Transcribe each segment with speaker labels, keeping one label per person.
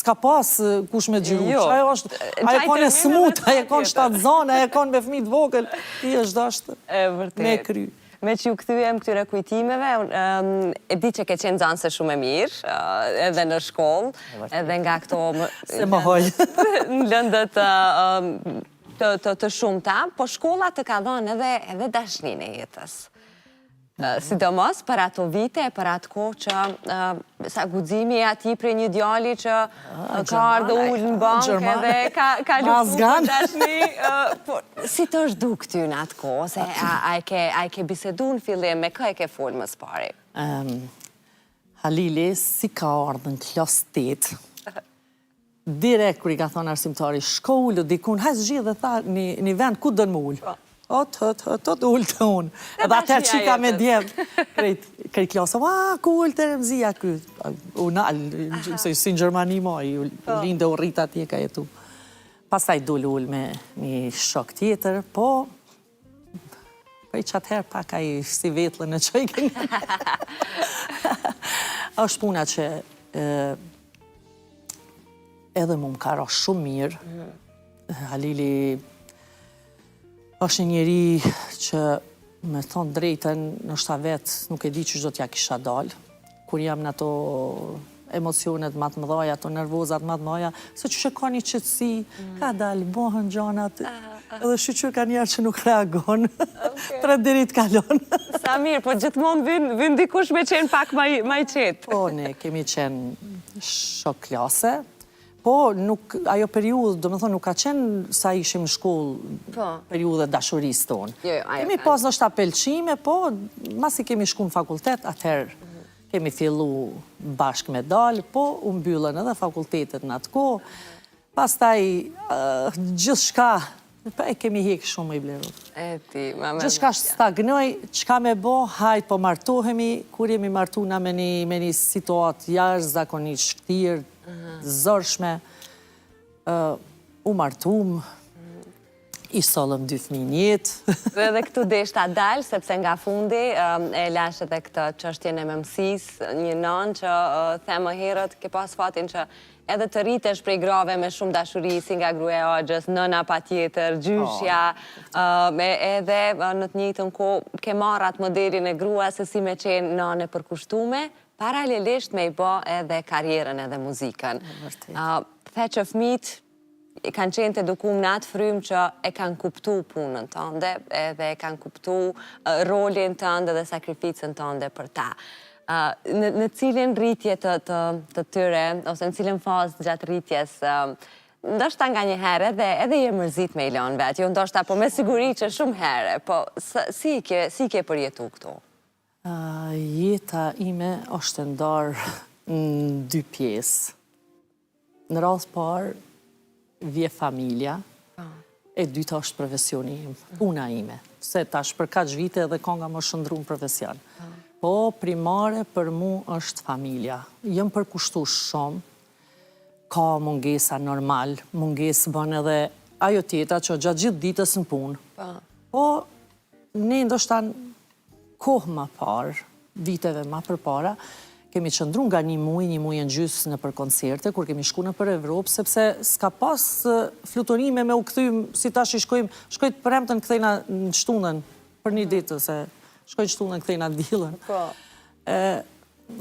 Speaker 1: s'ka pas kush me gjiru. Ajo e kone smut, ajo e kone 7 zonë, ajo e kone me fëmijë të vogël, ti është dashtë me kry.
Speaker 2: Me që ju këthyem këtyre kujtimeve, e di që ke qenë zanse shumë e mirë, edhe në shkollë, edhe nga këto
Speaker 1: se më hoj.
Speaker 2: në lëndët të shumëta, po shkolla të ka dhënë edhe dashnin e jetës. Sidomos për ato vite, për atë kohë që sa guximi e ati për një djali që ka ardhë ullë në bankë edhe ka lufu për dashni. Si të është du këty në atë kohë? Se a i ke bisedu në fillim me kë e ke folë më s'pari?
Speaker 1: Halili, si ka ardhë në klas 8, direkt kër i ka thonë arsimtari, shko ullë, dikun, hajtë zhjith dhe tha një vend ku dënë më ullë. Të ullë të unë. Edhe atër që ka me djemë, krejt klasë, ku ullë të remzia këtë. Unë alë, si në Gjermani moj, u lindë u rritë atje ka jetu. Pastaj dulë ullë me një shok tjetër, po, prej që atëherë pak a i si vetlën në qojke nga. është puna që edhe mu më ka ra shumë mirë. Halili është një njeri që me thonë drejten, nështë ta vetë nuk e di që do t'ja kisha dalë. Kur jam në ato emocionet matë mëdhaja, ato nervozat matë mëdhaja, se që ka një qëtësi, ka dalë, bohën gjanat, edhe shqyqyr ka njerë që nuk reagon, 3 dirit kalon.
Speaker 2: Sa mirë, po gjithmonë vën dikush me qenë pak ma i qetë.
Speaker 1: Po, ne kemi qenë shok klase, po, ajo periudhë, do me thonë, nuk ka qenë sa ishim në shkollë periudhë dashurisë tonë. Kemi pas nështë apelqime, po, masi kemi shku në fakultet, atëherë kemi fillu bashkë me dalë, po, u mbyllën edhe fakultetet në atë kohë. Pastaj, gjithë shka, e kemi hekë shumë i blerë. Gjithë shka stagnoj, qka me bo, hajt po martohemi, kur jemi martuna me një situatë jashtë, zakonisht shktirë, zërshme, u martum, i solëm 2 fëmijë njetë.
Speaker 2: Dhe këtu deshta dalë, sepse nga fundi e lash edhe këtë çështjen e mëmësis, një nënë që themë herët, ke pas fatin që edhe të rritesh prej grave me shumë dashuri, si nga gruaja e Axhës, nëna patjetër, gjyshja, edhe në të njëjtën kohë ke marrë atë modelin e gruas se si me qenë nënë e përkushtume, paralelisht me i bo edhe karierën edhe muzikën. The që fëmijët kanë qenë të edukum në atë frymë që e kanë kuptu punën tënde, edhe e kanë kuptu rolin tënde dhe sakrificën tënde për ta. Në cilin rritje të tyre, ose në cilin fazë gjatë rritjes, ndoshta nga një herë edhe je mërzit me Ilon vetë, jo ndoshta po me siguri që shumë herë, po si ke përjetu këtu?
Speaker 1: Jeta ime është ndarë në 2 pjesë. Në radhë parë, vje familja, e dyta është profesioni im, puna ime. Se tash për kaq vite edhe konga më shëndru në profesion. Po, primare për mu është familja. Jëm përkushtu shumë, ka mungesa normal, mungesë bën edhe ajo tjeta që gjatë gjithë ditës në punë. Po, ne ndoshta kohë ma parë, viteve ma për para, kemi qëndru nga një muj e gjysë në për koncerte, kur kemi shku në për Evropë, sepse s'ka pas fluturime me u këthym, si tash i shkojt premtën këthejna në shtunën, për një ditë, se shkojt shtunën këthejna dilën.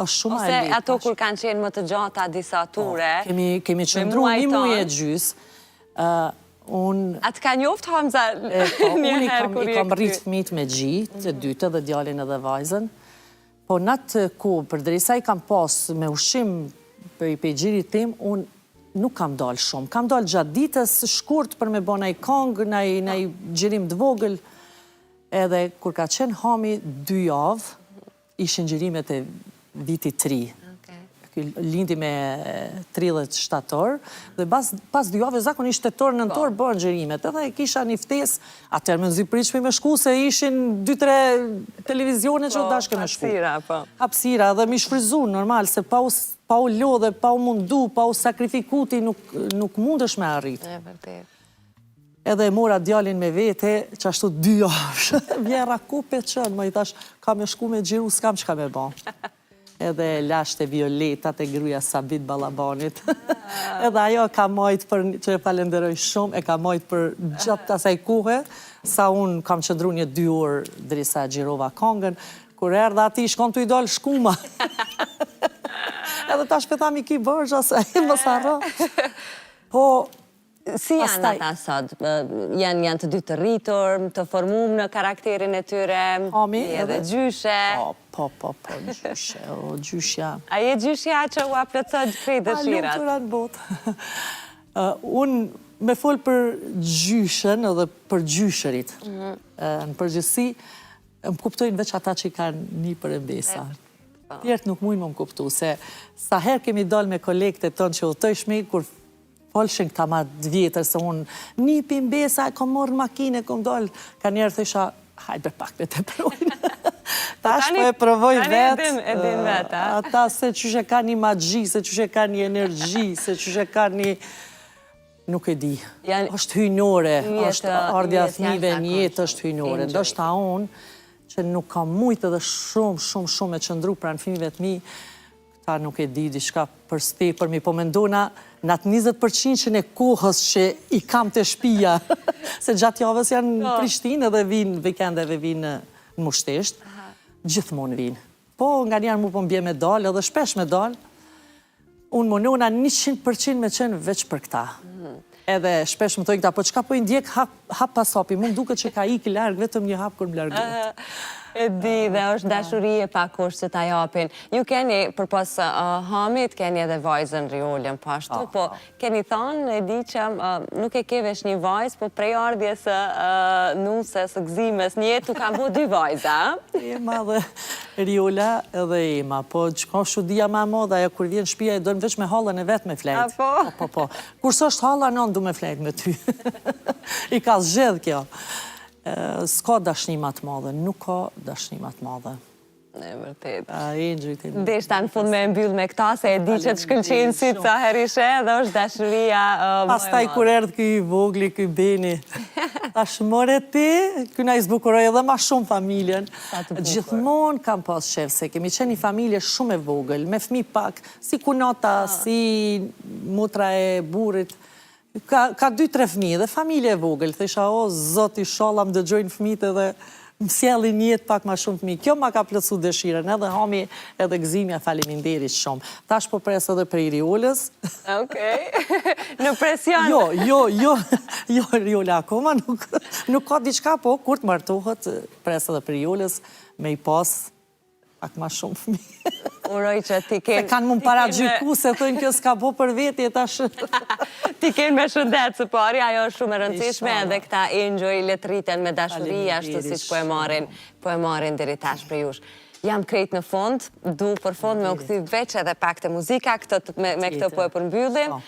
Speaker 2: Ose ato kur kanë qenë më të gjata disa ture,
Speaker 1: kemi qëndru një muj e gjysë,
Speaker 2: atë ka njoftë Hamza një herë kur
Speaker 1: i kam rritë fëmijët me gjitë, të dytë dhe djalin edhe vajzën. Po në atë ku, përderisa i kam pas me ushqim për i pejgjirit tim, unë nuk kam dalë shumë. Kam dalë gjatë ditës, shkurt për me bo në i kongë, në i gjirim të vogël. Edhe kur ka qenë hami 2 javë, ishin gjirimet e viti 3. Lindi me 30 shtator, dhe pas 2 javë, zakonisht shtator, nëntor, bërë gjerimet. Edhe kisha një ftesë, atër me nëzipritshme me shku, se ishin 2-3 televizione që dashke me shku. Hapsira, dhe mi shfrizu, normal, se pa u lodhe, pa u mundu, pa u sakrifikuti, nuk mundesh me arritë. Edhe e mora djalin me vete, që ashtu 2 javë, vjera ku pe qënë, më i tash, ka me shku me gjiru, s'kam që ka me ba. edhe lashte Violetat e gruaja Sabit Ballabanit. Edhe ajo ka majtë për, që e falenderoj shumë, e ka majtë për gjatë asaj kohe, sa unë kam qëndru një 2 orë drisa gjirova kongën, kur erdha ati shkon të i dollë shkuma. Edhe ta shpetam i ki bërgja, se e më sarro. Po,
Speaker 2: si janë ata sot? Janë të dy të rritur, të formum në karakterin e tyre, edhe gjyshe?
Speaker 1: Po, gjyshe, gjyshja.
Speaker 2: A je gjyshja që u aplëcoj krejt dëshirat?
Speaker 1: A lumëtura në botë. Unë me folë për gjyshen edhe për gjyshërit. Në përgjithësi, më kuptojnë veç ata që i kanë një për e mbesa. Tjertë nuk mujnë më kuptu, se sa herë kemi dalë me kolegët e tonë që u tëshmi, kur folshin këta ma 2 vjetër, se unë një për mbesa, e kom morë makine, kom dalë, ka njerë thësha, hajde pak me të projnë. Tash po e provoj vetë, ata se qyshe ka një magji, se qyshe ka një energji, se qyshe ka një... Nuk e di. është hyjnore, është ardhja fëmijëve në jetë është hyjnore. Ndoshta unë, që nuk kam mujtë edhe shumë e qëndru pranë fëmijëve të mi, këta nuk e di, diçka për stepër mi, po mendona në atë 20% që në kohës që i kam të shpia, se gjatë javës janë në Prishtinë edhe vinë, vikendeve vinë në Mushtesht, gjithmonë vinë. Po, nga njerë mu po mbje me dalë, edhe shpesh me dalë, unë monona 100% me qenë veç për këta. Edhe shpesh më tojnë këta, po qka po i ndjek hap pas hapi, mund duke që ka iki largë, vetëm një hap kur më largët.
Speaker 2: E di, dhe është dashurie pa kusht që ta japin. Ju keni, përpos Hamit, keni edhe vajzën Riolën pashtu, po keni thonë, e di që nuk e ke vesh një vajzë, po prej ardhjes nusës, gzimes, një jetu kam bu 2 vajza.
Speaker 1: Ema dhe Riola edhe Ema, po që ka shudia ma moda, ja kur vjen shpia e dojmë veç me halën e vetë me flejtë. Po. Kur së është hala, non du me flejtë me ty. I ka zgjedh kjo. S'ka dashnimat madhe, nuk ka dashnimat madhe.
Speaker 2: E vërtet.
Speaker 1: Engjëjt.
Speaker 2: Deshta në fund me mbyll me këta, se e di që të shkëlqenë si të herishe, dhe është dashuria
Speaker 1: Pastaj kur erdhë këj vogli, këj Beni, tash more ti, këna i zbukuroj edhe ma shumë familjen. Gjithmonë kam pas shef, se kemi qenë një familje shumë e vogël, me fmi pak, si kunata, si motra e burit, ka 2-3 fëmijë dhe familje e vogël, thesha, o, zoti shala më dëgjojnë fëmijët edhe më sjellin jetë pak ma shumë fëmijë. Kjo ma ka plëcu dëshiren, edhe Hami edhe Gzimja faleminderit shumë. Tash po pres edhe prej Riolës.
Speaker 2: Okej, në presion.
Speaker 1: Jo, Riola akoma, nuk ka diçka, po kur të martohet, pres edhe prej Riolës, me i pas pak ma shumë fëmijë.
Speaker 2: Uroj që ti ke...
Speaker 1: Se kanë mund para gjyku, se thënë kjo s'ka bo për veti e tash...
Speaker 2: Ti ke me shëndet së pari, ajo është shumë e rëndësishme, edhe këta enjoy letriten me dashuri, ashtu si që po e marin deri tash për jush. Jam krejt në fund, du për fund me u këthy veç edhe pak të muzika, me këtë po e përmbyllim.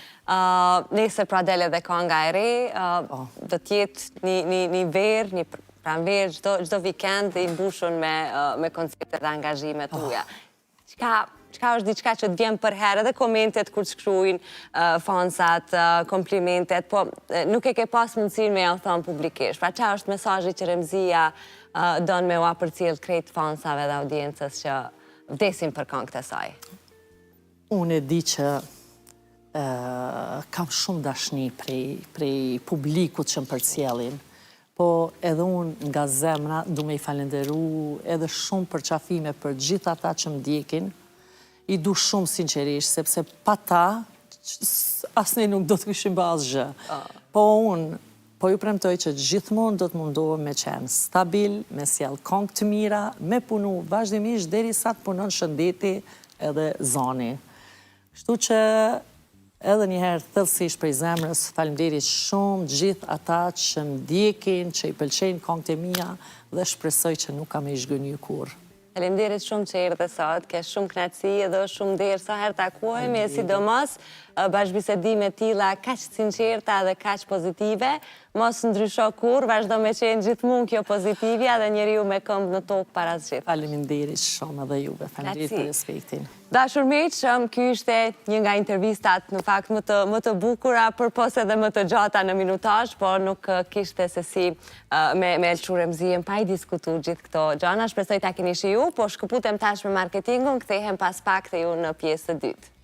Speaker 2: Nesër pra del edhe kanga e re, do t'jetë një verë, një pranverë, gjdo vikend i mbushun me koncepte dhe angazhime tuja. Qka është diçka që të vjen për herë, edhe komentet kur të shkruajnë fansat, komplimentet, po nuk e ke pas mundësin me ja u thonë publikisht. Pra qa është mesazhi që Remzia donë me u apërcjell krejt fansave dhe audiencës që vdesin për këngët e saj?
Speaker 1: Unë e di që kam shumë dashni prej publikut që më përcjellin, po edhe unë nga zemra du me i falenderu edhe shumë për qafime për gjitha ta që më djekin, i du shumë sinqerisht, sepse pa ta, asne nuk do të këshim ba asgjë. Po unë, po ju premtoj që gjithmonë do të mundohem me qenë stabil, me sjell këngë të mira, me punu vazhdimisht deri sa të punon shëndeti edhe zani. Kështu që edhe njëherë thellësisht prej zemrës, faleminderit shumë gjithë ata që më ndjekin, që i pëlqejnë këngët e mia dhe shpresoj që nuk kam e zhgënjur kurrë.
Speaker 2: Faleminderit shumë që erdhe sot, ke shumë kënaqësi edhe shumë nderë sa herë takohemi, e sidomos bashkëbisedime tilla kaq sinqerta dhe kaq pozitive, mos ndrysho kurrë, vazhdo me qenë gjithmonë kjo pozitivja dhe njeriu me këmbë në tokë para zgjidh.
Speaker 1: Faleminderit shumë edhe juve, faleminderit për respektin.
Speaker 2: Dashur miq, ky ishte një nga intervistat në fakt më të bukura, përpos edhe më të gjata në minutazh, por nuk kishte se si me Elçur Remzien pa i diskutuar gjithë këto gjëra. Shpresoj ta keni shiju, po shkëputem tash me marketingun, kthehem pas pak te ju në pjesën e dytë.